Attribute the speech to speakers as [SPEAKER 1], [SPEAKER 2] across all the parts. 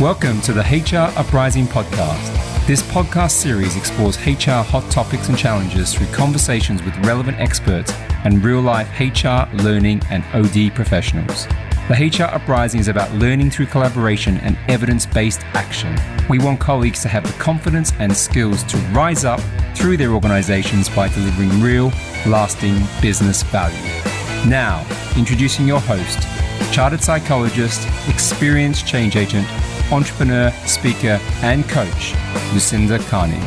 [SPEAKER 1] Welcome to the HR Uprising Podcast. This podcast series explores HR hot topics and challenges through conversations with relevant experts and real-life HR, learning, and OD professionals. The HR Uprising is about learning through collaboration and evidence-based action. We want colleagues to have the confidence and skills to rise up through their organizations by delivering real, lasting business value. Now, introducing your host, chartered psychologist, experienced change agent, entrepreneur, speaker, and coach, Lucinda Carney.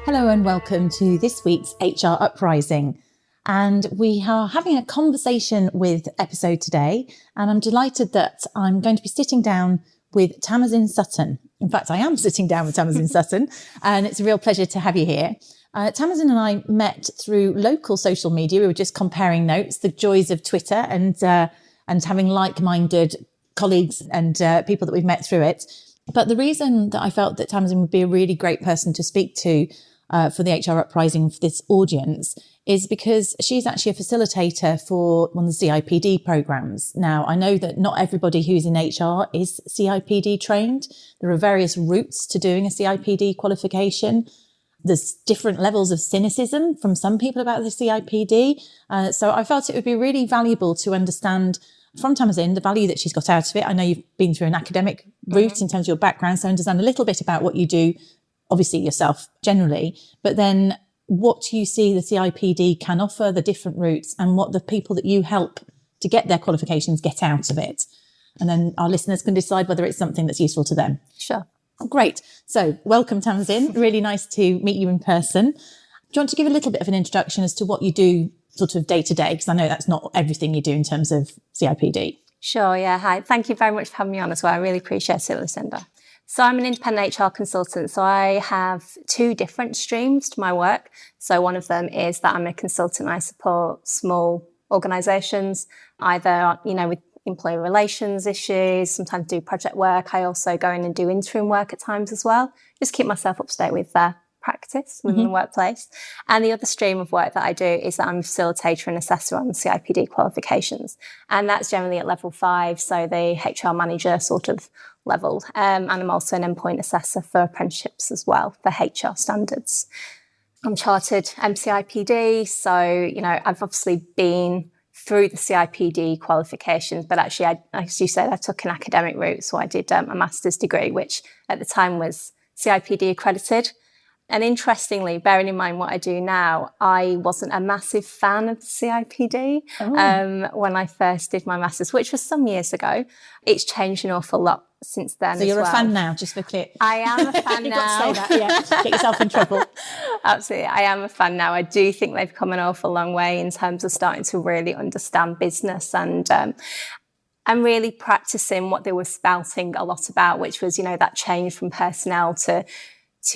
[SPEAKER 2] Hello and welcome to this week's HR Uprising. And we are having a conversation with episode today. And I'm delighted that I'm going to be sitting down with Tamasin Sutton. In fact, I am sitting down with Tamasin Sutton, and it's a real pleasure to have you here. Tamasin and I met through local social media. We were just comparing notes, the joys of Twitter and having like-minded colleagues and people that we've met through it. But the reason that I felt that Tamasin would be a really great person to speak to for the HR Uprising for this audience is because she's actually a facilitator for one of the CIPD programs. Now, I know that not everybody who's in HR is CIPD trained. There are various routes to doing a CIPD qualification. There's different levels of cynicism from some people about the CIPD. So I felt it would be really valuable to understand from Tamasin the value that she's got out of it. I know you've been through an academic route in terms of your background, so understand a little bit about what you do, obviously yourself generally, but then what you see the CIPD can offer, the different routes, and what the people that you help to get their qualifications get out of it. And then our listeners can decide whether it's something that's useful to them.
[SPEAKER 3] Sure.
[SPEAKER 2] Great. So welcome, Tamasin. Really nice to meet you in person. Do you want to give a little bit of an introduction as to what you do sort of day to day? Because I know that's not everything you do in terms of CIPD.
[SPEAKER 3] Sure, yeah. Hi. Thank you very much for having me on as well. I really appreciate it, Lucinda. So I'm an independent HR consultant. So I have two different streams to my work. So one of them is that I'm a consultant. I support small organisations, either, with employee relations issues, sometimes do project work. I also go in and do interim work at times as well. Just keep myself up to date with practice within the workplace. And the other stream of work that I do is that I'm a facilitator and assessor on the CIPD qualifications. And that's generally at level 5, so the HR manager sort of level. And I'm also an endpoint assessor for apprenticeships as well for HR standards. I'm chartered MCIPD, so, I've obviously been through the CIPD qualifications, but actually, as you said, I took an academic route. So I did a master's degree, which at the time was CIPD accredited. And interestingly, bearing in mind what I do now, I wasn't a massive fan of the CIPD when I first did my master's, which was some years ago. It's changed an awful lot since then.
[SPEAKER 2] So you're
[SPEAKER 3] a
[SPEAKER 2] fan now, just for clear.
[SPEAKER 3] I am a fan
[SPEAKER 2] You've
[SPEAKER 3] now.
[SPEAKER 2] got to say that, yeah. Get yourself in trouble.
[SPEAKER 3] Absolutely. I am a fan now. I do think they've come an awful long way in terms of starting to really understand business and really practicing what they were spouting a lot about, which was, that change from personnel to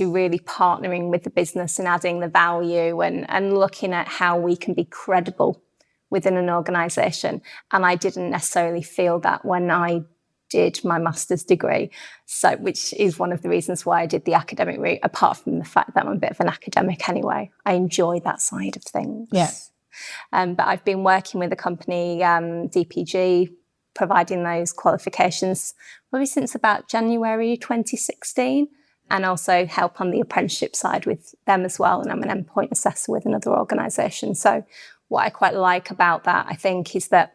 [SPEAKER 3] really partnering with the business and adding the value and looking at how we can be credible within an organisation. And I didn't necessarily feel that when I did my master's degree, so which is one of the reasons why I did the academic route, apart from the fact that I'm a bit of an academic anyway. I enjoy that side of things.
[SPEAKER 2] Yeah.
[SPEAKER 3] But I've been working with a company, DPG, providing those qualifications probably since about January 2016. And also help on the apprenticeship side with them as well. And I'm an endpoint assessor with another organisation. So what I quite like about that, I think, is that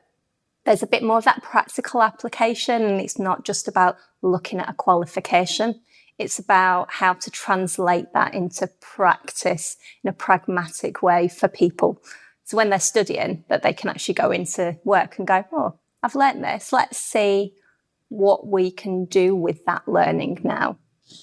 [SPEAKER 3] there's a bit more of that practical application, and it's not just about looking at a qualification. It's about how to translate that into practice in a pragmatic way for people. So when they're studying, that they can actually go into work and go, oh, I've learnt this. Let's see what we can do with that learning now.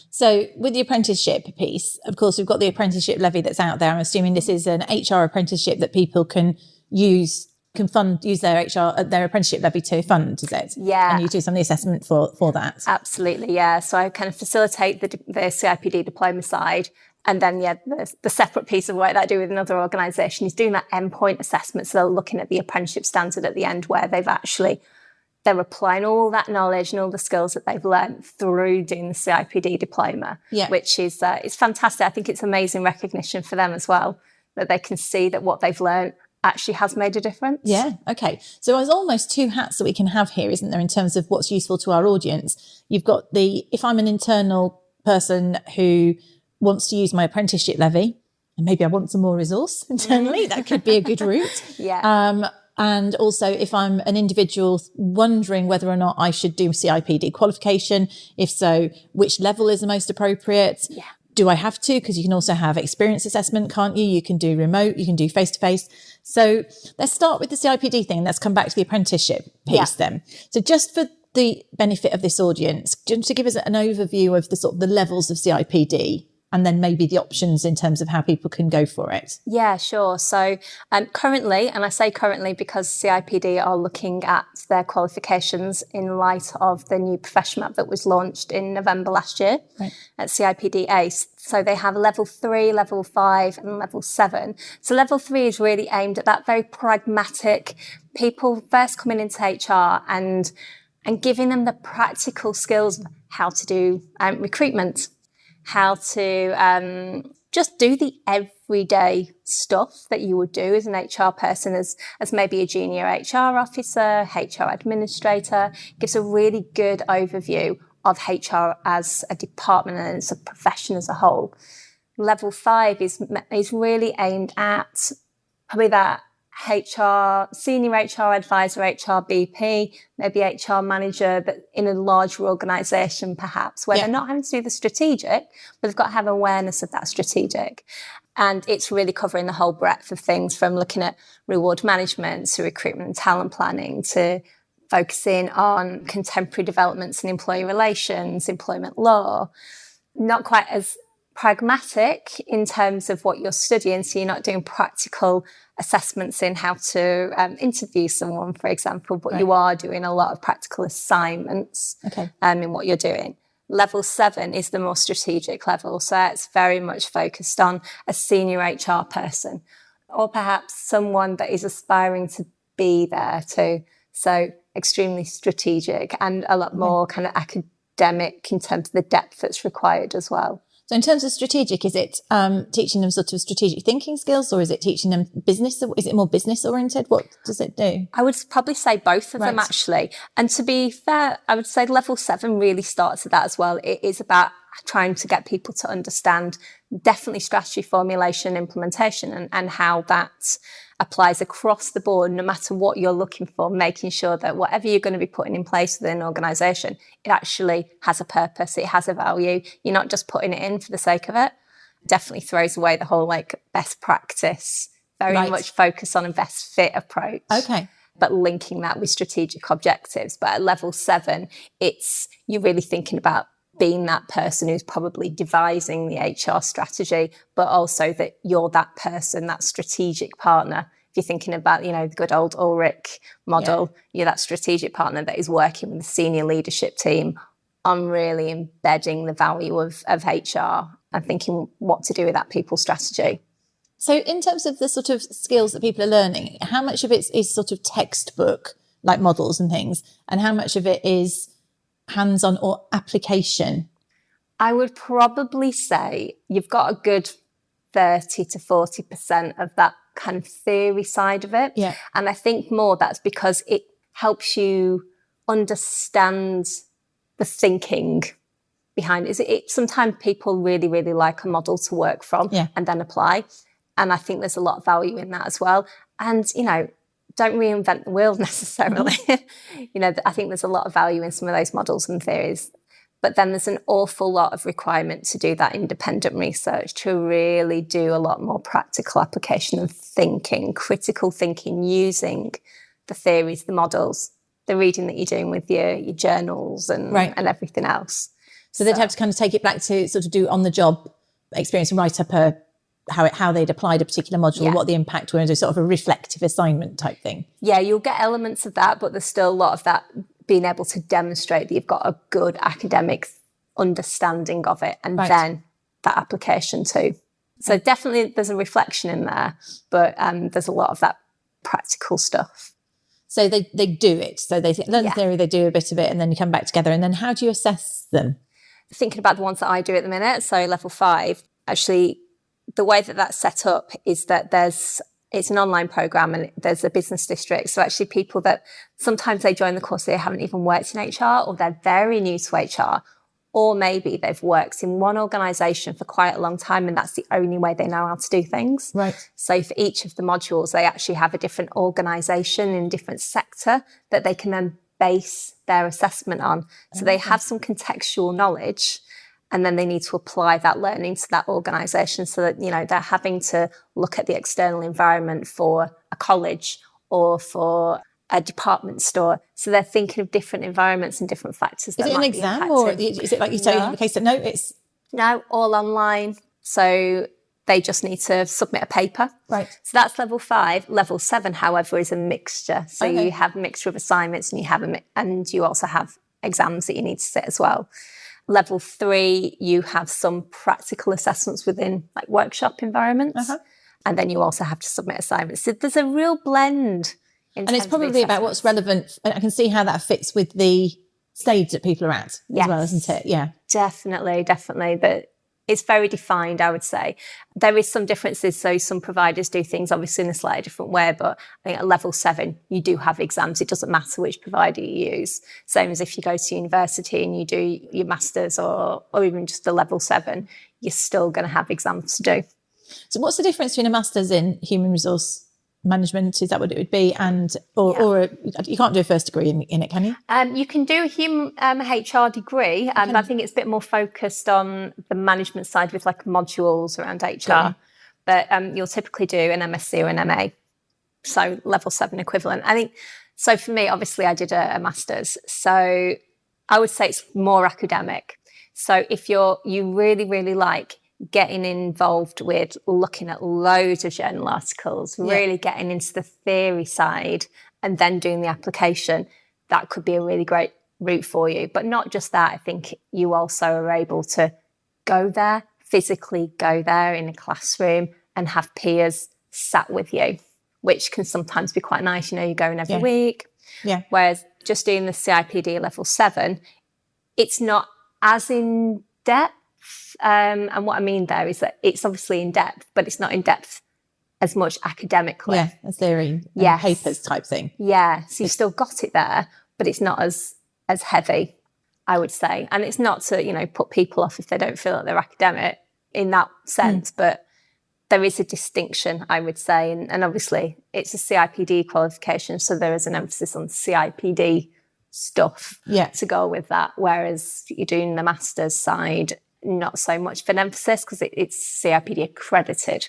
[SPEAKER 2] So with the apprenticeship piece, of course, we've got the apprenticeship levy that's out there. I'm assuming this is an HR apprenticeship that people can use their apprenticeship levy to fund, is it?
[SPEAKER 3] Yeah.
[SPEAKER 2] And you do some of the assessment for that?
[SPEAKER 3] Absolutely, yeah. So I kind of facilitate the CIPD diploma side. And then, the separate piece of work that I do with another organisation is doing that endpoint assessment. So they're looking at the apprenticeship standard at the end where they're applying all that knowledge and all the skills that they've learned through doing the CIPD diploma, which is it's fantastic. I think it's amazing recognition for them as well, that they can see that what they've learned actually has made a difference.
[SPEAKER 2] Yeah. Okay. So there's almost two hats that we can have here, isn't there, in terms of what's useful to our audience? You've got if I'm an internal person who wants to use my apprenticeship levy, and maybe I want some more resource internally, that could be a good route.
[SPEAKER 3] Yeah.
[SPEAKER 2] And also if I'm an individual wondering whether or not I should do CIPD qualification, if so, which level is the most appropriate?
[SPEAKER 3] Yeah.
[SPEAKER 2] Do I have to? Because you can also have experience assessment, can't you? You can do remote, you can do face-to-face. So let's start with the CIPD thing. Let's come back to the apprenticeship piece then. So just for the benefit of this audience, just to give us an overview of the sort of the levels of CIPD, and then maybe the options in terms of how people can go for it.
[SPEAKER 3] Yeah, sure. So currently, and I say currently because CIPD are looking at their qualifications in light of the new profession map that was launched in November last year at CIPD ACE. So they have level 3, level 5 and level 7. So level 3 is really aimed at that very pragmatic people first coming into HR and giving them the practical skills of how to do recruitment, how to just do the everyday stuff that you would do as an HR person, as maybe a junior HR officer, HR administrator. Gives a really good overview of HR as a department and as a profession as a whole. Level 5 is really aimed at probably that senior HR advisor, HR BP, maybe HR manager, but in a larger organisation perhaps, where they're not having to do the strategic, but they've got to have awareness of that strategic. And it's really covering the whole breadth of things, from looking at reward management to recruitment and talent planning, to focusing on contemporary developments in employee relations, employment law. Not quite as pragmatic in terms of what you're studying, so you're not doing practical assessments in how to interview someone, for example, but you are doing a lot of practical assignments in what you're doing. Level 7 is the more strategic level, so it's very much focused on a senior HR person, or perhaps someone that is aspiring to be there too. So extremely strategic and a lot more kind of academic in terms of the depth that's required as well.
[SPEAKER 2] So in terms of strategic, is it teaching them sort of strategic thinking skills, or is it teaching them business? Is it more business oriented? What does it do?
[SPEAKER 3] I would probably say both of them, actually. And to be fair, I would say level 7 really starts at that as well. It is about trying to get people to understand definitely strategy formulation, implementation, and how that applies across the board, no matter what you're looking for, making sure that whatever you're going to be putting in place within an organisation, it actually has a purpose, it has a value. You're not just putting it in for the sake of it. Definitely throws away the whole best practice, very much focus on a best fit approach.
[SPEAKER 2] Okay.
[SPEAKER 3] But linking that with strategic objectives. But at level 7, you're really thinking about being that person who's probably devising the HR strategy, but also that you're that person, that strategic partner. If you're thinking about, the good old Ulrich model, you're that strategic partner that is working with the senior leadership team on really embedding the value of HR and thinking what to do with that people strategy.
[SPEAKER 2] So in terms of the sort of skills that people are learning, how much of it is sort of textbook, like models and things, and how much of it is hands-on or application?
[SPEAKER 3] I would probably say you've got a good 30 to 40% of that kind of theory side of it.
[SPEAKER 2] Yeah.
[SPEAKER 3] And I think more that's because it helps you understand the thinking behind it. Sometimes people really, really like a model to work from and then apply. And I think there's a lot of value in that as well. And, don't reinvent the wheel necessarily. I think there's a lot of value in some of those models and theories. But then there's an awful lot of requirement to do that independent research, to really do a lot more practical application of thinking, critical thinking, using the theories, the models, the reading that you're doing with your journals and everything else.
[SPEAKER 2] So they'd have to kind of take it back to sort of do on-the-job experience and write up how they'd applied a particular module, what the impact were, and do sort of a reflective assignment type thing. Yeah,
[SPEAKER 3] you'll get elements of that, but there's still a lot of that being able to demonstrate that you've got a good academic understanding of it, and then that application too. So definitely there's a reflection in there, but there's a lot of that practical stuff.
[SPEAKER 2] So they do it. So they learn the theory, they do a bit of it, and then you come back together. And then how do you assess them?
[SPEAKER 3] Thinking about the ones that I do at the minute, so level 5, actually, the way that that's set up is that there's It's an online program and there's a business district. So actually people that sometimes they join the course, they haven't even worked in HR, or they're very new to HR, or maybe they've worked in one organisation for quite a long time and that's the only way they know how to do things.
[SPEAKER 2] Right.
[SPEAKER 3] So for each of the modules, they actually have a different organisation in a different sector that they can then base their assessment on. So they have some contextual knowledge, and then they need to apply that learning to that organisation, so that, you know, they're having to look at the external environment for a college or for a department store. So they're thinking of different environments and different factors.
[SPEAKER 2] Is it an exam, or is it like you say in the case that
[SPEAKER 3] No, all online. So they just need to submit a paper.
[SPEAKER 2] Right.
[SPEAKER 3] So that's level 5. Level 7, however, is a mixture. So you have a mixture of assignments, and and you also have exams that you need to sit as well. Level 3, you have some practical assessments within like workshop environments. And then you also have to submit assignments. So there's a real blend.
[SPEAKER 2] And it's probably about what's relevant. I can see how that fits with the stage that people are at as well, isn't it? Yeah.
[SPEAKER 3] Definitely. But it's very defined, I would say. There is some differences. So some providers do things obviously in a slightly different way, but I think at level 7, you do have exams. It doesn't matter which provider you use. Same as if you go to university and you do your masters or even just a level 7, you're still going to have exams to do.
[SPEAKER 2] So what's the difference between a master's in human resource management, is that what it would be, or you can't do a first degree in it, can you?
[SPEAKER 3] You can do a human HR degree, but I think it's a bit more focused on the management side with like modules around HR. But you'll typically do an MSc or an MA, so level 7 equivalent. I think so. For me, obviously, I did a master's, so I would say it's more academic. So if you really, really like getting involved with looking at loads of journal articles, really getting into the theory side and then doing the application, that could be a really great route for you. But not just that, I think you also are able to go there, physically go there in a classroom and have peers sat with you, which can sometimes be quite nice. You know, you're going every week.
[SPEAKER 2] Yeah.
[SPEAKER 3] Whereas just doing the CIPD level 7, it's not as in depth. And what I mean there is that it's obviously in depth, but it's not in depth as much academically.
[SPEAKER 2] Yeah, a theory and papers type thing.
[SPEAKER 3] Yeah, so you've still got it there, but it's not as heavy, I would say. And it's not to, you know, put people off if they don't feel like they're academic in that sense, but there is a distinction, I would say. And obviously it's a CIPD qualification, so there is an emphasis on CIPD stuff to go with that, whereas you're doing the master's side, not so much of an emphasis because it's CIPD accredited.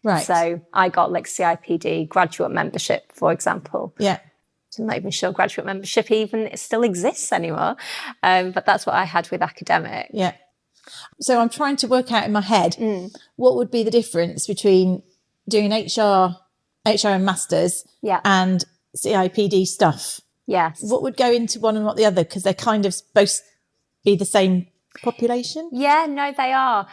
[SPEAKER 2] Right.
[SPEAKER 3] So I got like CIPD graduate membership, for example.
[SPEAKER 2] Yeah.
[SPEAKER 3] I'm not even sure graduate membership even still exists anymore. But that's what I had with academic.
[SPEAKER 2] Yeah. So I'm trying to work out in my head what would be the difference between doing HR and masters and CIPD stuff.
[SPEAKER 3] Yes.
[SPEAKER 2] What would go into one and not the other? Because they're kind of supposed to be the same population?
[SPEAKER 3] Yeah, no, they are.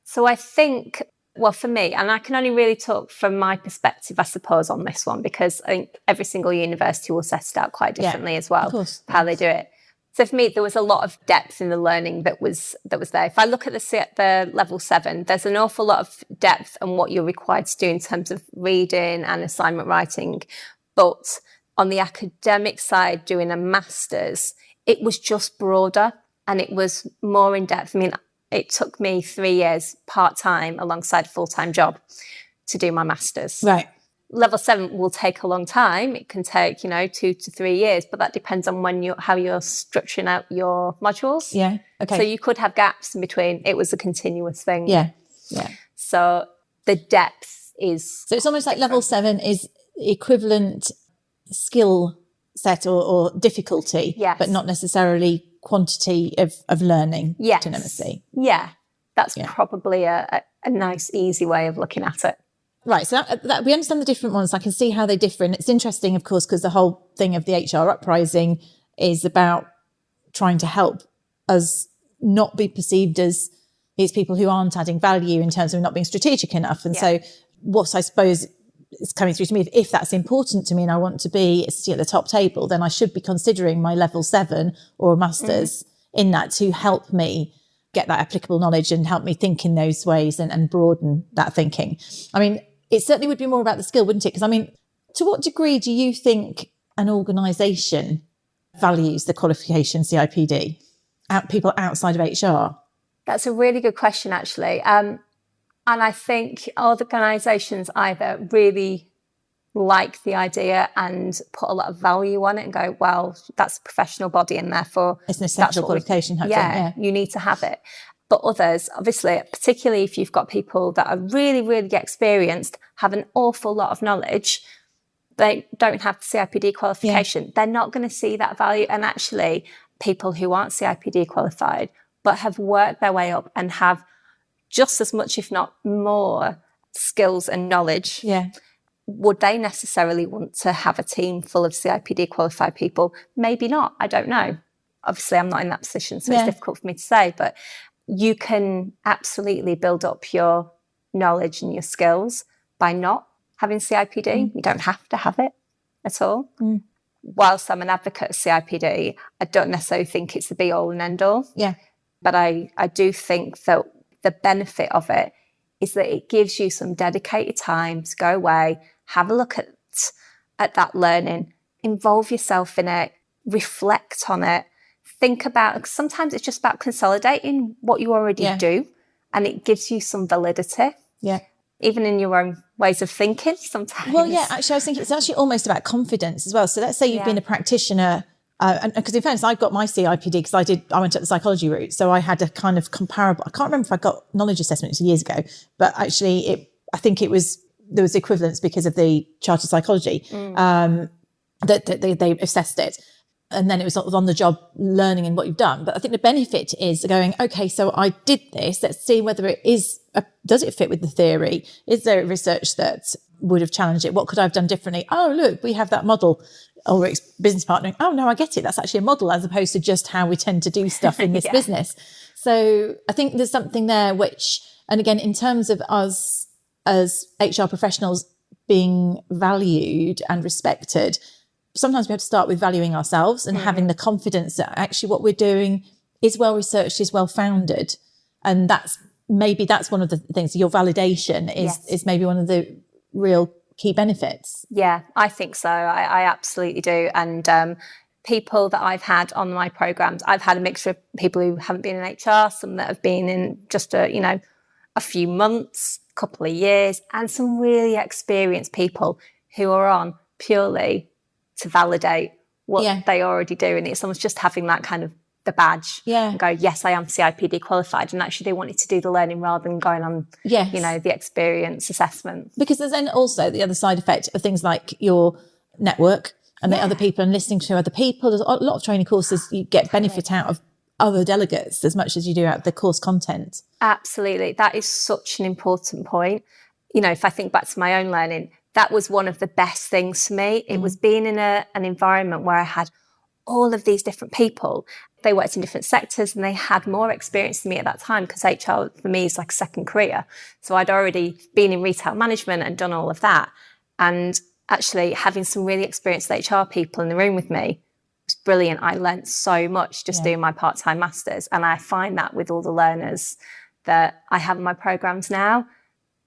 [SPEAKER 3] So I think, well, for me, and I can only really talk from my perspective, I suppose, on this one, because I think every single university will set it out quite differently as well,
[SPEAKER 2] of course.
[SPEAKER 3] How they do it. So for me, there was a lot of depth in the learning that was there. If I look at the level 7, there's an awful lot of depth on what you're required to do in terms of reading and assignment writing. But on the academic side, doing a master's, it was just broader. And it was more in depth. I mean, it took me 3 years part-time alongside a full-time job to do my master's.
[SPEAKER 2] Right.
[SPEAKER 3] Level 7 will take a long time. It can take, 2 to 3 years, but that depends on how you're structuring out your modules.
[SPEAKER 2] Yeah. Okay.
[SPEAKER 3] So you could have gaps in between. It was a continuous thing.
[SPEAKER 2] Yeah. Yeah.
[SPEAKER 3] So the depth is...
[SPEAKER 2] So it's almost like level 7 is equivalent skill set or difficulty, but not necessarily quantity of learning to an MSc.
[SPEAKER 3] Yeah, that's probably a nice, easy way of looking at it.
[SPEAKER 2] Right, so that we understand the different ones. I can see how they differ. And it's interesting, of course, because the whole thing of the HR Uprising is about trying to help us not be perceived as these people who aren't adding value in terms of not being strategic enough. And so what I suppose is coming through to me, if that's important to me and I want to be at the top table, then I should be considering my level 7 or a master's in that to help me get that applicable knowledge and help me think in those ways and broaden that thinking. I mean, it certainly would be more about the skill, wouldn't it? Because I mean, to what degree do you think an organisation values the qualification CIPD? People outside of HR?
[SPEAKER 3] That's a really good question, actually. And I think organisations either really like the idea and put a lot of value on it and go, well, that's a professional body and therefore
[SPEAKER 2] it's an essential qualification.
[SPEAKER 3] You need to have it. But others, obviously, particularly if you've got people that are really, really experienced, have an awful lot of knowledge, they don't have the CIPD qualification. They're not going to see that value. And actually, people who aren't CIPD qualified but have worked their way up and have just as much, if not more, skills and knowledge, would they necessarily want to have a team full of CIPD qualified people? Maybe not. I don't know. Obviously, I'm not in that position, so it's difficult for me to say. But you can absolutely build up your knowledge and your skills by not having CIPD. You don't have to have it at all. Whilst I'm an advocate of CIPD, I don't necessarily think it's the be-all and end-all. But I do think that the benefit of it is that it gives you some dedicated time to go away, have a look at that learning, involve yourself in it, reflect on it, think about, sometimes it's just about consolidating what you already do, and it gives you some validity. Even in your own ways of thinking sometimes.
[SPEAKER 2] Well, actually, I was thinking it's actually almost about confidence as well. So let's say you've been a practitioner, and because in fairness, I've got my CIPD because I went up the psychology route. So I had a kind of comparable, I can't remember if I got knowledge assessment years ago, but actually I think there was equivalence because of the chartered psychology, that they assessed it. And then it was sort of on the job learning and what you've done. But I think the benefit is going, okay, so I did this. Let's see whether it is, does it fit with the theory? Is there research that would have challenged it? What could I have done differently? Oh, look, we have that model. Or it's business partnering. Oh, no, I get it. That's actually a model as opposed to just how we tend to do stuff in this business. So I think there's something there which, and again, in terms of us as HR professionals being valued and respected, sometimes we have to start with valuing ourselves and having the confidence that actually what we're doing is well researched, is well founded. And that's one of the things. Your validation is maybe one of the real key benefits. Yeah,
[SPEAKER 3] I think so. I absolutely do. And people that I've had on my programs, I've had a mixture of people who haven't been in HR, some that have been in just a few months, a couple of years, and some really experienced people who are on purely to validate what they already do. And it's almost just having that kind of the badge and go, yes, I am CIPD qualified. And actually they wanted to do the learning rather than going on, the experience assessment.
[SPEAKER 2] Because there's then also the other side effect of things like your network and the other people and listening to other people. There's a lot of training courses, you get benefit out of other delegates as much as you do out of the course content.
[SPEAKER 3] Absolutely. That is such an important point. If I think back to my own learning, that was one of the best things for me. It was being in an environment where I had all of these different people. They worked in different sectors and they had more experience than me at that time because HR for me is like a second career. So I'd already been in retail management and done all of that. And actually having some really experienced HR people in the room with me was brilliant. I learnt so much just doing my part-time masters. And I find that with all the learners that I have in my programs now,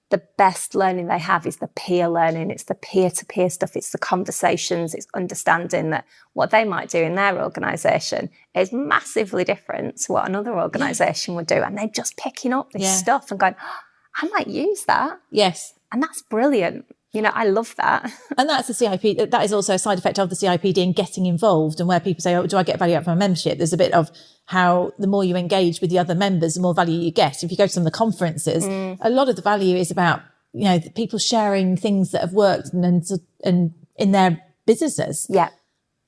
[SPEAKER 3] the best learning they have is the peer learning. It's the peer-to-peer stuff. It's the conversations. It's understanding that what they might do in their organisation is massively different to what another organisation would do. And they're just picking up this stuff and going, oh, I might use that.
[SPEAKER 2] Yes.
[SPEAKER 3] And that's brilliant. I love that.
[SPEAKER 2] And that's the CIPD. That is also a side effect of the CIPD in getting involved, and where people say, oh, do I get value out from a membership? There's a bit of how the more you engage with the other members, the more value you get. If you go to some of the conferences, a lot of the value is about, the people sharing things that have worked and in their businesses.
[SPEAKER 3] Yeah.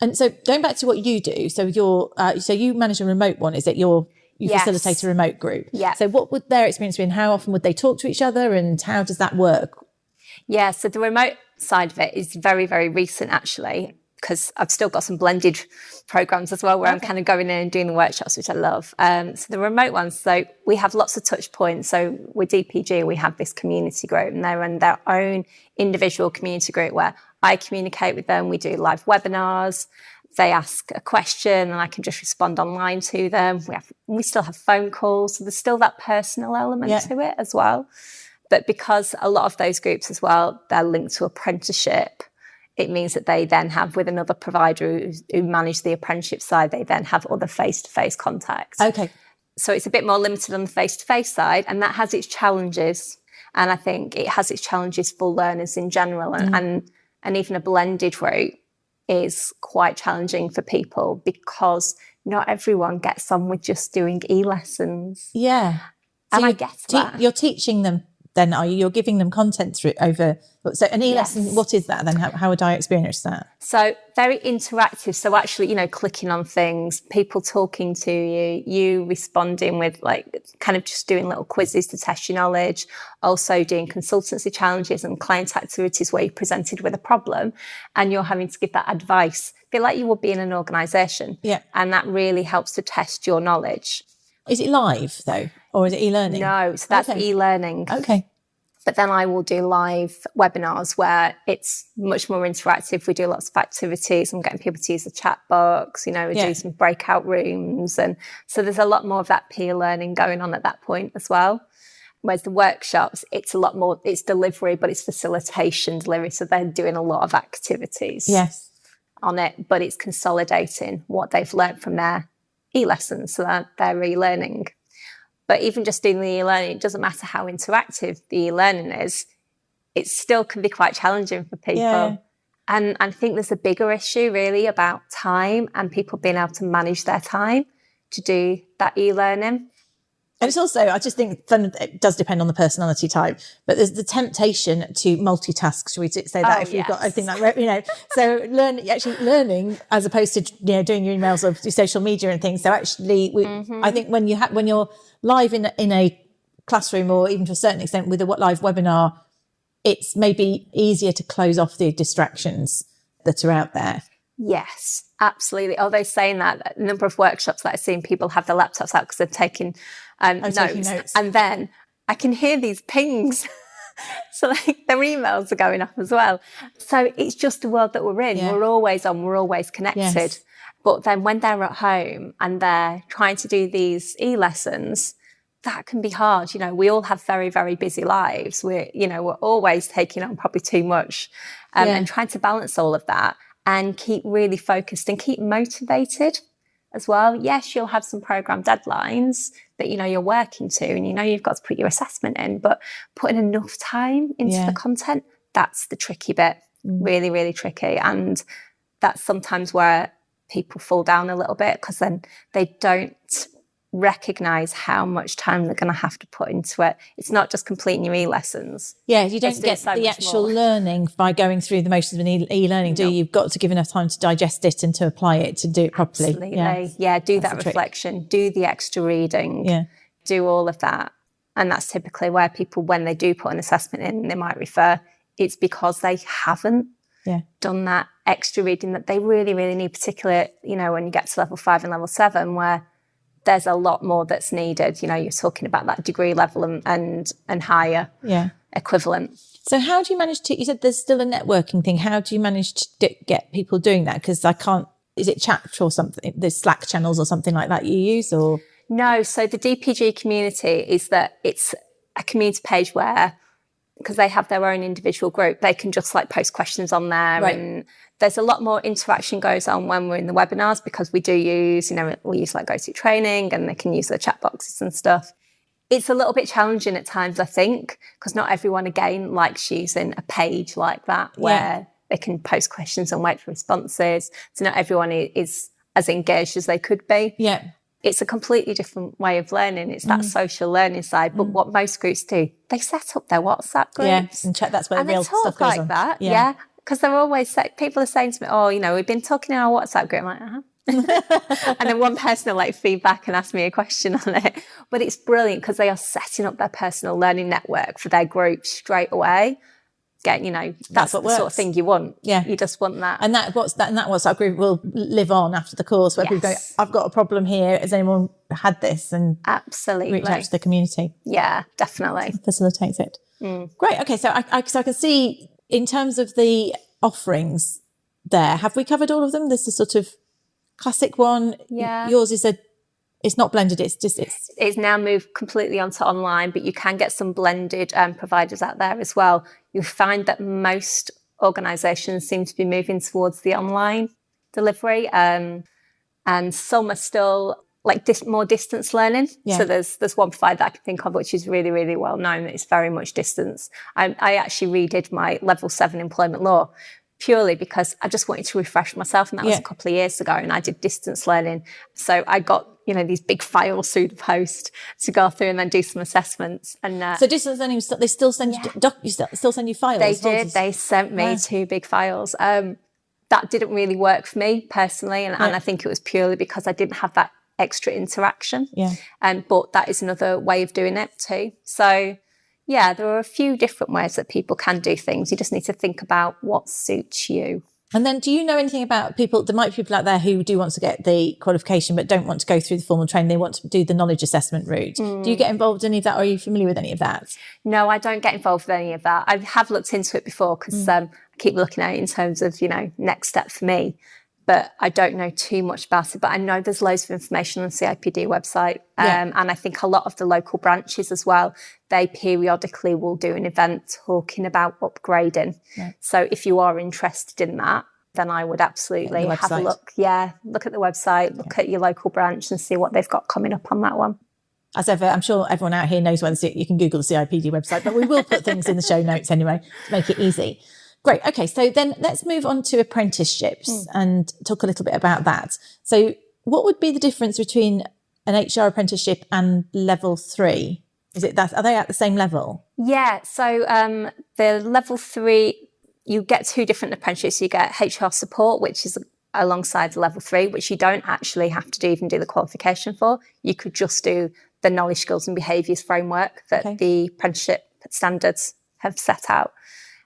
[SPEAKER 2] And so going back to what you do, so you manage a remote one, is it you facilitate a remote group?
[SPEAKER 3] Yeah.
[SPEAKER 2] So what would their experience be and how often would they talk to each other and how does that work?
[SPEAKER 3] Yeah, so the remote side of it is very, very recent actually, because I've still got some blended programs as well where I'm kind of going in and doing the workshops, which I love. So the remote ones, so we have lots of touch points. So with DPG, we have this community group and they're in their own individual community group where I communicate with them. We do live webinars. They ask a question and I can just respond online to them. We still have phone calls. So there's still that personal element to it as well. But because a lot of those groups as well, they're linked to apprenticeship, it means that they then have, with another provider who manage the apprenticeship side, they then have other face-to-face contacts.
[SPEAKER 2] Okay.
[SPEAKER 3] So it's a bit more limited on the face-to-face side, and that has its challenges. And I think it has its challenges for learners in general. And even a blended route is quite challenging for people because not everyone gets on with just doing e-lessons.
[SPEAKER 2] Yeah. So
[SPEAKER 3] and I get that.
[SPEAKER 2] You're teaching them then, are you? You're giving them content through over... So an e-lesson,
[SPEAKER 3] Yes.
[SPEAKER 2] what is that then? How would I experience that?
[SPEAKER 3] So very interactive. So actually, clicking on things, people talking to you, you responding with kind of just doing little quizzes to test your knowledge, also doing consultancy challenges and client activities where you're presented with a problem and you're having to give that advice. Feel like you would be in an organisation.
[SPEAKER 2] Yeah.
[SPEAKER 3] And that really helps to test your knowledge.
[SPEAKER 2] Is it live though? Or is it e-learning?
[SPEAKER 3] No, so that's
[SPEAKER 2] Okay.
[SPEAKER 3] e-learning.
[SPEAKER 2] Okay.
[SPEAKER 3] But then I will do live webinars where it's much more interactive. We do lots of activities. I'm getting people to use the chat box, we do some breakout rooms. And so there's a lot more of that peer learning going on at that point as well. Whereas the workshops, it's a lot more, it's delivery, but it's facilitation delivery. So they're doing a lot of activities on it, but it's consolidating what they've learned from their e-lessons. So that they're relearning. But even just doing the e-learning, it doesn't matter how interactive the e-learning is, it still can be quite challenging for people.
[SPEAKER 2] Yeah.
[SPEAKER 3] And I think there's a bigger issue really about time and people being able to manage their time to do that e-learning.
[SPEAKER 2] And it's also, I just think it does depend on the personality type, but there's the temptation to multitask, should we say that, if you've got, I think that, so learning as opposed to, doing your emails or your social media and things. So actually, I think when you're live in a classroom or even to a certain extent with a live webinar, it's maybe easier to close off the distractions that are out there.
[SPEAKER 3] Yes, absolutely. Although saying that, a number of workshops that I've seen, people have their laptops out because they're taking notes. And then I can hear these pings. So their emails are going off as well. So it's just the world that we're in. Yeah. We're always on, we're always connected. Yes. But then when they're at home and they're trying to do these e-lessons, that can be hard. We all have very, very busy lives. We're always taking on probably too much and trying to balance all of that and keep really focused and keep motivated as well. Yes, you'll have some program deadlines that you're working to and you've got to put your assessment in, but putting enough time into the content, that's the tricky bit. Really, really tricky. And that's sometimes where people fall down a little bit because then they don't recognise how much time they're going to have to put into it. It's not just completing your e-lessons.
[SPEAKER 2] Yeah, you don't get the actual learning by going through the motions of an e-learning, do you? You've got to give enough time to digest it and to apply it, to do it properly.
[SPEAKER 3] Absolutely. Yeah, do that reflection, do the extra reading, do all of that. And that's typically where people, when they do put an assessment in, they might refer, it's because they haven't done that extra reading that they really, really need, particularly, when you get to level 5 and level 7, where there's a lot more that's needed. You're talking about that degree level and higher equivalent. So
[SPEAKER 2] how do you manage to, you said there's still a networking thing. How do you manage to get people doing that? Because is it chat or something, there's Slack channels or something like that you use or?
[SPEAKER 3] No, so the DPG community is that it's a community page where, because they have their own individual group, they can just post questions on there. Right. And there's a lot more interaction goes on when we're in the webinars because we do use, we use GoTo Training and they can use the chat boxes and stuff. It's a little bit challenging at times, I think, because not everyone, again, likes using a page like that where they can post questions and wait for responses. So not everyone is as engaged as they could be.
[SPEAKER 2] Yeah.
[SPEAKER 3] It's a completely different way of learning. It's that social learning side. But what most groups do, they set up their WhatsApp groups.
[SPEAKER 2] Yeah, and check that's where the real stuff goes on.
[SPEAKER 3] That. Yeah. Because they're always, people are saying to me, we've been talking in our WhatsApp group. I'm like, and then one person will feedback and ask me a question on it. But it's brilliant because they are setting up their personal learning network for their group straight away. That's what the sort of thing you want. Yeah. You just want that.
[SPEAKER 2] And that WhatsApp group will live on after the course where people go, I've got a problem here. Has anyone had this? And
[SPEAKER 3] absolutely
[SPEAKER 2] reach out to the community.
[SPEAKER 3] Yeah, definitely.
[SPEAKER 2] Facilitates it. Great. Okay. So I can see in terms of the offerings there, have we covered all of them? There's a sort of classic one.
[SPEAKER 3] Yeah.
[SPEAKER 2] Yours is a It's not blended.
[SPEAKER 3] It's now moved completely onto online, but you can get some blended providers out there as well. You'll find that most organisations seem to be moving towards the online delivery, and some are still like more distance learning.
[SPEAKER 2] Yeah.
[SPEAKER 3] So there's one provider that I can think of which is really, really well known. It's very much distance. I actually redid my level 7 employment law purely because I just wanted to refresh myself, and that was a couple of years ago, and I did distance learning. So I got, these big files through the post to go through and then do some assessments. And
[SPEAKER 2] so distance learning, they still send you still send you files?
[SPEAKER 3] They did. They sent me 2 big files. That didn't really work for me personally, and I think it was purely because I didn't have that extra interaction.
[SPEAKER 2] Yeah.
[SPEAKER 3] But that is another way of doing it too. So yeah, there are a few different ways that people can do things. You just need to think about what suits you.
[SPEAKER 2] And then do you know anything about people? There might be people out there who do want to get the qualification but don't want to go through the formal training. They want to do the knowledge assessment route. Do you get involved in any of that, or are you familiar with any of that?
[SPEAKER 3] No, I don't get involved with any of that. I have looked into it before because I keep looking at it in terms of, next step for me. But I don't know too much about it. But I know there's loads of information on the CIPD website. And I think a lot of the local branches as well, they periodically will do an event talking about upgrading. Right. So if you are interested in that, then I would absolutely have a look. Yeah, look at the website, look at your local branch and see what they've got coming up on that one.
[SPEAKER 2] As ever, I'm sure everyone out here knows where you can Google the CIPD website, but we will put things in the show notes anyway to make it easy. Great. Okay. So then let's move on to apprenticeships and talk a little bit about that. So what would be the difference between an HR apprenticeship and level 3? Are they at the same level?
[SPEAKER 3] Yeah. So the level 3, you get 2 different apprenticeships. You get HR support, which is alongside the level 3, which you don't actually have to even do the qualification for. You could just do the knowledge, skills and behaviours framework that the apprenticeship standards have set out.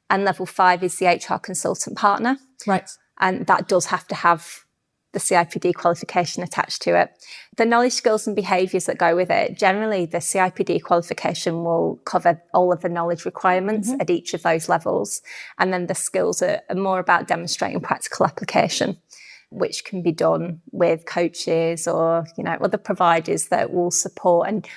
[SPEAKER 3] And level 5 is the HR consultant partner.
[SPEAKER 2] Right.
[SPEAKER 3] And that does have to have the CIPD qualification attached to it. The knowledge, skills and behaviours that go with it, generally the CIPD qualification will cover all of the knowledge requirements at each of those levels. And then the skills are more about demonstrating practical application, which can be done with coaches or, other providers that will support. And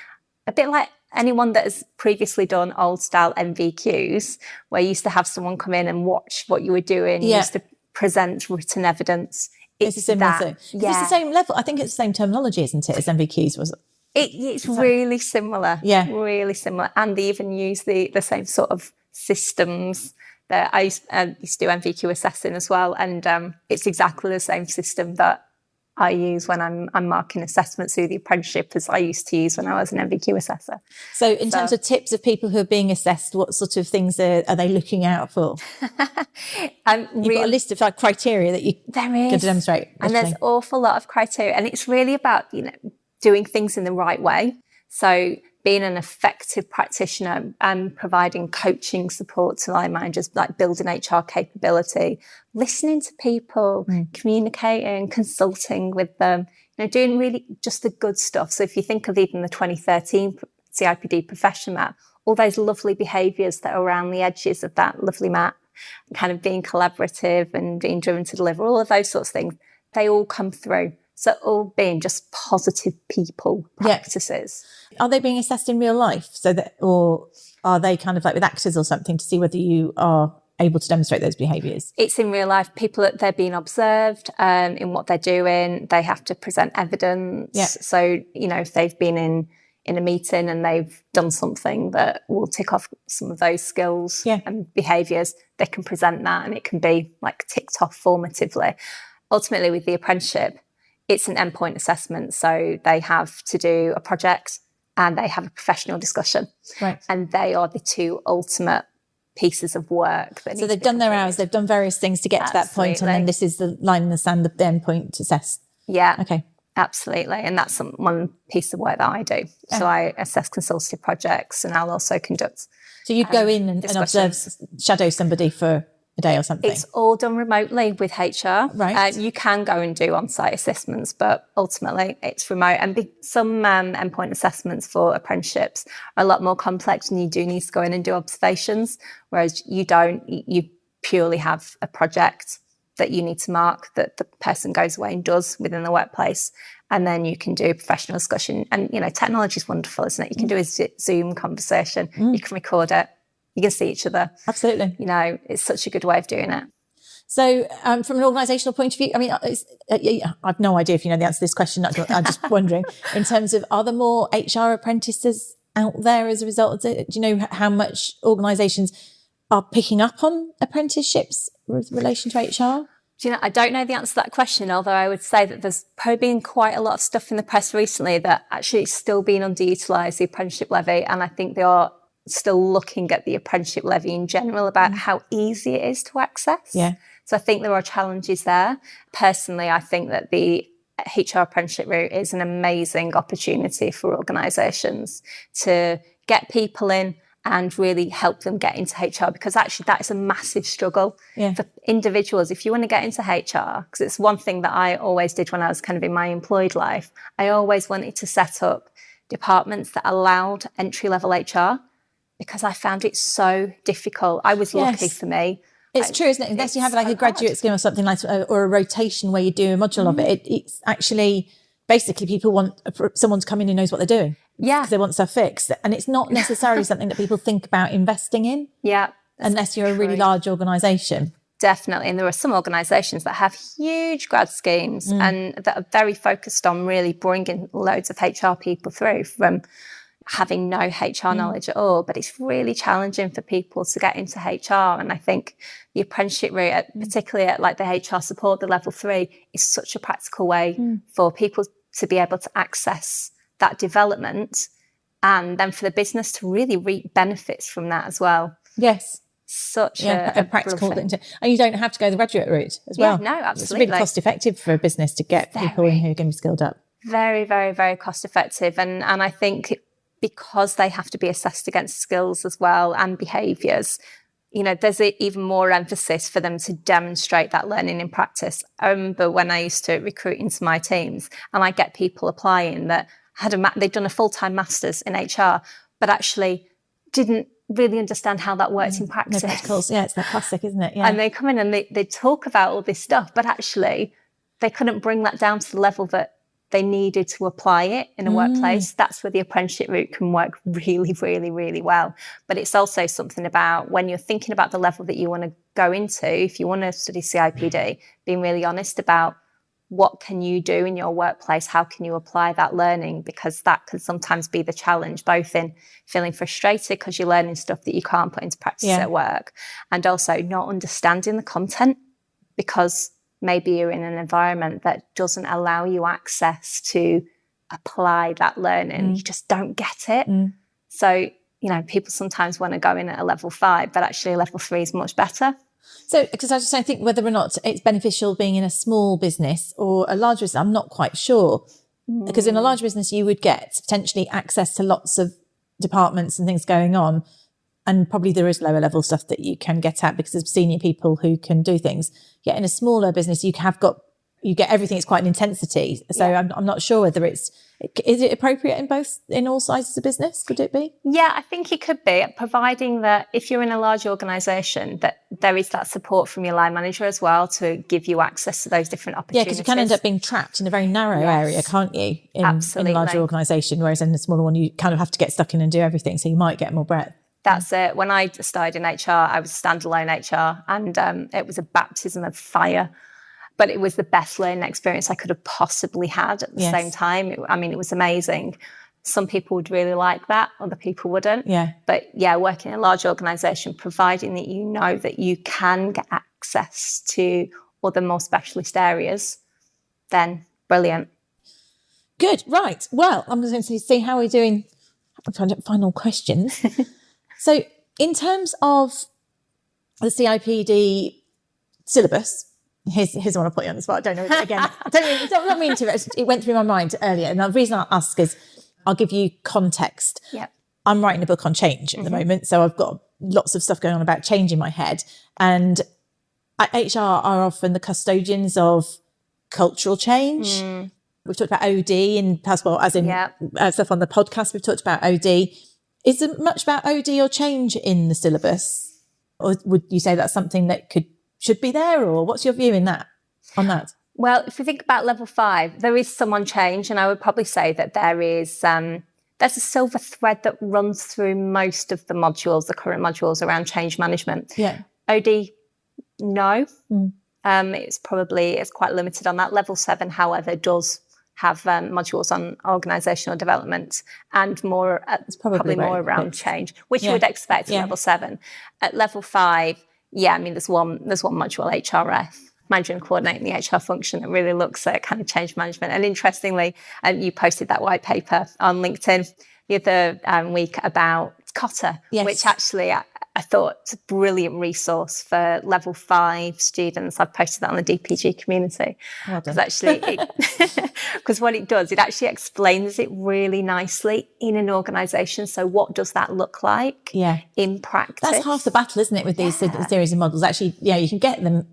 [SPEAKER 3] a bit like anyone that has previously done old style MVQs, where you used to have someone come in and watch what you were doing, you used to present written evidence.
[SPEAKER 2] It's a similar thing. Yeah. It's the same level. I think it's the same terminology, isn't it, as MVQs was?
[SPEAKER 3] It's really similar.
[SPEAKER 2] Yeah.
[SPEAKER 3] Really similar. And they even use the same sort of systems. That I used to do MVQ assessing as well. And it's exactly the same system that I use when I'm marking assessments through the apprenticeship as I used to use when I was an MVQ assessor.
[SPEAKER 2] So in terms of tips of people who are being assessed, what sort of things are they looking out for? You've got a list of criteria that you can demonstrate.
[SPEAKER 3] And there's an awful lot of criteria. And it's really about, doing things in the right way. So being an effective practitioner and providing coaching support to line managers, like building HR capability, listening to people, communicating, consulting with them, doing really just the good stuff. So if you think of even the 2013 CIPD profession map, all those lovely behaviours that are around the edges of that lovely map, kind of being collaborative and being driven to deliver, all of those sorts of things, they all come through. So all being just positive people practices.
[SPEAKER 2] Yeah. Are they being assessed in real life? Or are they kind of like with Actus or something to see whether you are able to demonstrate those behaviours?
[SPEAKER 3] It's in real life. People, they're being observed in what they're doing. They have to present evidence.
[SPEAKER 2] Yeah.
[SPEAKER 3] So, if they've been in a meeting and they've done something that will tick off some of those skills and behaviours, they can present that and it can be ticked off formatively. Ultimately, with the apprenticeship, it's an endpoint assessment. So they have to do a project and they have a professional discussion.
[SPEAKER 2] Right.
[SPEAKER 3] And they are the 2 ultimate pieces of work.
[SPEAKER 2] So they've done their hours, they've done various things to get to that point, and then this is the line in the sand, the endpoint assessed.
[SPEAKER 3] Yeah.
[SPEAKER 2] Okay.
[SPEAKER 3] Absolutely. And that's one piece of work that I do. So I assess consultative projects and I'll also conduct.
[SPEAKER 2] So you'd go in and observe, shadow somebody for a day or something?
[SPEAKER 3] It's all done remotely with HR.
[SPEAKER 2] Right.
[SPEAKER 3] You can go and do on-site assessments, but ultimately it's remote. And some endpoint assessments for apprenticeships are a lot more complex and you do need to go in and do observations, whereas you don't. You purely have a project that you need to mark that the person goes away and does within the workplace. And then you can do a professional discussion. And, technology is wonderful, isn't it? You can do a Zoom conversation. You can record it. You can see each other.
[SPEAKER 2] Absolutely.
[SPEAKER 3] It's such a good way of doing it.
[SPEAKER 2] So from an organisational point of view, I mean, I've no idea if you know the answer to this question. I'm just wondering, in terms of, are there more HR apprentices out there as a result of it? Do you know how much organisations are picking up on apprenticeships with relation to HR?
[SPEAKER 3] I don't know the answer to that question, although I would say that there's probably been quite a lot of stuff in the press recently that actually is still being underutilised, the apprenticeship levy, and I think they are still looking at the apprenticeship levy in general about how easy it is to access.
[SPEAKER 2] Yeah.
[SPEAKER 3] So I think there are challenges there. Personally, I think that the HR apprenticeship route is an amazing opportunity for organisations to get people in and really help them get into HR, because actually that is a massive struggle for individuals. If you want to get into HR, because it's one thing that I always did when I was kind of in my employed life, I always wanted to set up departments that allowed entry-level HR, because I found it so difficult. I was lucky for me.
[SPEAKER 2] It's true, isn't it? Unless you have like a graduate scheme or something like, or a rotation where you do a module of it, it's actually basically people want someone to come in who knows what they're doing.
[SPEAKER 3] Yeah.
[SPEAKER 2] Because they want stuff fixed. And it's not necessarily something that people think about investing in.
[SPEAKER 3] Yeah.
[SPEAKER 2] Unless you're a really large organisation.
[SPEAKER 3] Definitely. And there are some organisations that have huge grad schemes and that are very focused on really bringing loads of HR people through from having no HR knowledge at all. But it's really challenging for people to get into HR. And I think the apprenticeship route, particularly at like the HR support, the level 3, is such a practical way for people to be able to access that development, and then for the business to really reap benefits from that as well.
[SPEAKER 2] Yes.
[SPEAKER 3] Such a
[SPEAKER 2] practical thing. And you don't have to go the graduate route as well.
[SPEAKER 3] No, absolutely.
[SPEAKER 2] It's really cost effective for a business to get people in who are going to be skilled up.
[SPEAKER 3] Very, very, very cost effective. And I think because they have to be assessed against skills as well and behaviours, there's even more emphasis for them to demonstrate that learning in practice. I remember when I used to recruit into my teams, and I get people applying that they'd done a full-time master's in HR, but actually didn't really understand how that works in practice.
[SPEAKER 2] No practicals. Yeah, it's that classic, isn't it? Yeah.
[SPEAKER 3] And they come in and they talk about all this stuff, but actually they couldn't bring that down to the level that they needed to apply it in a workplace. That's where the apprenticeship route can work really, really, really well. But it's also something about when you're thinking about the level that you want to go into, if you want to study CIPD, being really honest about what can you do in your workplace, how can you apply that learning, because that can sometimes be the challenge, both in feeling frustrated because you're learning stuff that you can't put into practice at work, and also not understanding the content because maybe you're in an environment that doesn't allow you access to apply that learning. You just don't get it. So, people sometimes want to go in at a level 5, but actually a level 3 is much better.
[SPEAKER 2] So, because I just don't think whether or not it's beneficial being in a small business or a large business, I'm not quite sure. Because in a large business, you would get potentially access to lots of departments and things going on. And probably there is lower level stuff that you can get at because of senior people who can do things. Yet in a smaller business, you get everything. It's quite an intensity. So I'm not sure whether is it appropriate in all sizes of business? Could it be?
[SPEAKER 3] Yeah, I think it could be, providing that if you're in a large organisation, that there is that support from your line manager as well to give you access to those different opportunities.
[SPEAKER 2] Yeah, because you can end up being trapped in a very narrow area, can't you? In a larger organisation, whereas in a smaller one, you kind of have to get stuck in and do everything. So you might get more breadth.
[SPEAKER 3] That's it. When I started in HR, I was standalone HR, and it was a baptism of fire. But it was the best learning experience I could have possibly had at the same time. It was amazing. Some people would really like that, other people wouldn't.
[SPEAKER 2] Yeah.
[SPEAKER 3] But working in a large organisation, providing that you know that you can get access to other more specialist areas, then brilliant.
[SPEAKER 2] Good. Right. Well, I'm going to see how we're doing. Final questions. So in terms of the CIPD syllabus, here's the one I put you on the spot. I don't know. Again, I don't mean to. It went through my mind earlier. And the reason I ask is I'll give you context.
[SPEAKER 3] Yep.
[SPEAKER 2] I'm writing a book on change at the moment. So I've got lots of stuff going on about change in my head. And HR are often the custodians of cultural change. We've talked about OD in past, as in stuff on the podcast. We've talked about OD. Is there much about OD or change in the syllabus? Or would you say that's something that could should be there, or what's your view on that?
[SPEAKER 3] Well, if we think about level 5, there is some on change, and I would probably say that there's a silver thread that runs through most of the modules, the current modules around change management.
[SPEAKER 2] Yeah.
[SPEAKER 3] OD, no. It's quite limited on that. Level 7, however, does have modules on organisational development and more. It's probably more around change, which you would expect at level 7. At level 5, there's one module, HRF, managing and coordinating the HR function, that really looks at kind of change management. And interestingly, you posted that white paper on LinkedIn the other week about Cotter, which actually I thought was a brilliant resource for level 5 students. I've posted that on the DPG community. Because what it does, it actually explains it really nicely in an organisation. So what does that look like in practice?
[SPEAKER 2] That's half the battle, isn't it, with these series of models? Actually, you can get them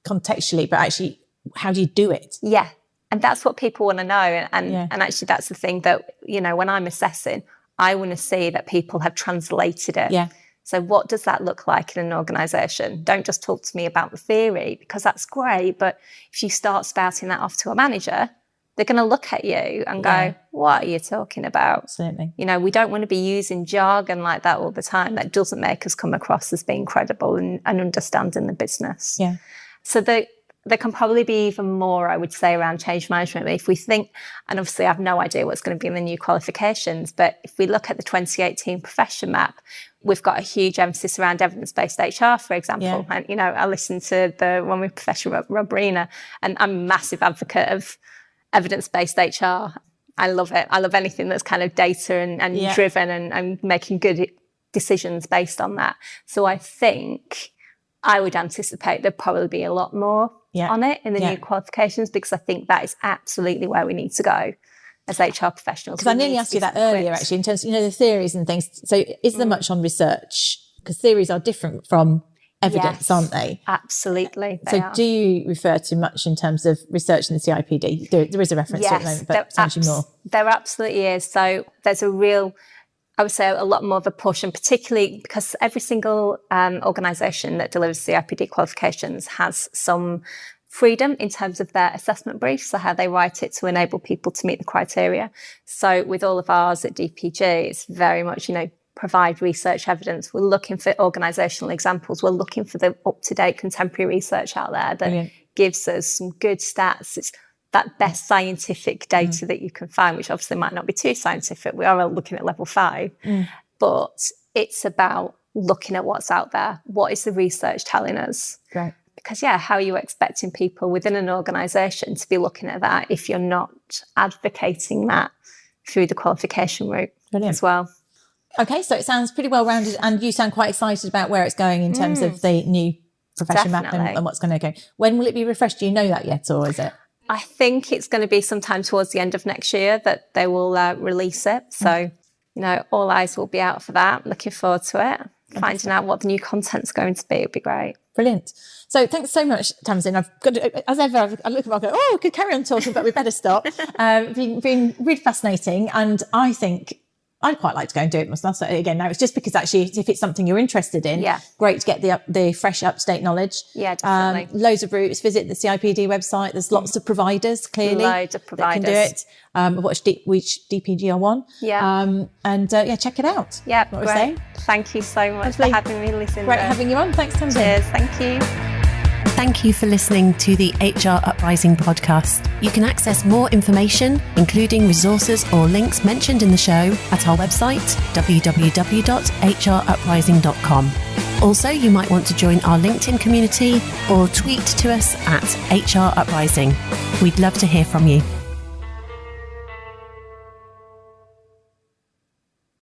[SPEAKER 2] contextually, but actually, how do you do it?
[SPEAKER 3] Yeah. And that's what people want to know. And actually, that's the thing that, when I'm assessing, I want to see that people have translated it.
[SPEAKER 2] Yeah.
[SPEAKER 3] So what does that look like in an organisation? Don't just talk to me about the theory, because that's great. But if you start spouting that off to a manager, they're going to look at you and go, what are you talking about?
[SPEAKER 2] Absolutely.
[SPEAKER 3] We don't want to be using jargon like that all the time. That doesn't make us come across as being credible and understanding the business.
[SPEAKER 2] Yeah.
[SPEAKER 3] So there can probably be even more, I would say, around change management. If we think, and obviously I have no idea what's going to be in the new qualifications, but if we look at the 2018 profession map, we've got a huge emphasis around evidence-based HR, for example. Yeah. And, I listened to the one with Professor Rob Reina, and I'm a massive advocate of evidence-based HR. I love it. I love anything that's kind of data and driven and making good decisions based on that. So I think I would anticipate there'd probably be a lot more on it in the new qualifications, because I think that is absolutely where we need to go as HR professionals.
[SPEAKER 2] Because I nearly asked you that earlier, actually, in terms of, the theories and things. So is there much on research? Because theories are different from evidence, aren't they?
[SPEAKER 3] Absolutely.
[SPEAKER 2] So do you refer to much in terms of research in the CIPD? There is a reference to it at the moment, but potentially more.
[SPEAKER 3] There absolutely is. So there's I would say a lot more of a push, and particularly because every single organisation that delivers CIPD qualifications has some freedom in terms of their assessment briefs, so how they write it to enable people to meet the criteria. So with all of ours at DPG, it's very much, provide research evidence. We're looking for organisational examples. We're looking for the up-to-date contemporary research out there that gives us some good stats. It's that best scientific data that you can find, which obviously might not be too scientific. We are looking at level 5, but it's about looking at what's out there. What is the research telling us?
[SPEAKER 2] Right.
[SPEAKER 3] Because, how are you expecting people within an organisation to be looking at that if you're not advocating that through the qualification route as well?
[SPEAKER 2] Okay, so it sounds pretty well-rounded, and you sound quite excited about where it's going in terms of the new profession map and what's going to go. When will it be refreshed? Do you know that yet, or is it?
[SPEAKER 3] I think it's going to be sometime towards the end of next year that they will release it. So, all eyes will be out for that. Looking forward to it. Finding out what the new content's going to be would be great.
[SPEAKER 2] Brilliant. So thanks so much, Tamasin. I've got to, as ever, I look back and go, I could carry on talking, but we better stop. Been really fascinating, and I think I'd quite like to go and do it myself. So again, now it's just because actually, if it's something you're interested in, great to get the fresh, up-to-date knowledge.
[SPEAKER 3] Yeah, definitely.
[SPEAKER 2] Loads of routes. Visit the CIPD website. There's lots of providers, clearly.
[SPEAKER 3] Loads of providers.
[SPEAKER 2] That can do it. Watch which DPG are one.
[SPEAKER 3] Yeah.
[SPEAKER 2] Check it out.
[SPEAKER 3] Yeah, great. Thank you so much for having me, Lucinda.
[SPEAKER 2] Great having you on. Thanks, Tamasin.
[SPEAKER 3] Cheers. Thank you.
[SPEAKER 4] Thank you for listening to the HR Uprising podcast. You can access more information, including resources or links mentioned in the show, at our website, www.hruprising.com. Also, you might want to join our LinkedIn community or tweet to us at HR Uprising. We'd love to hear from you.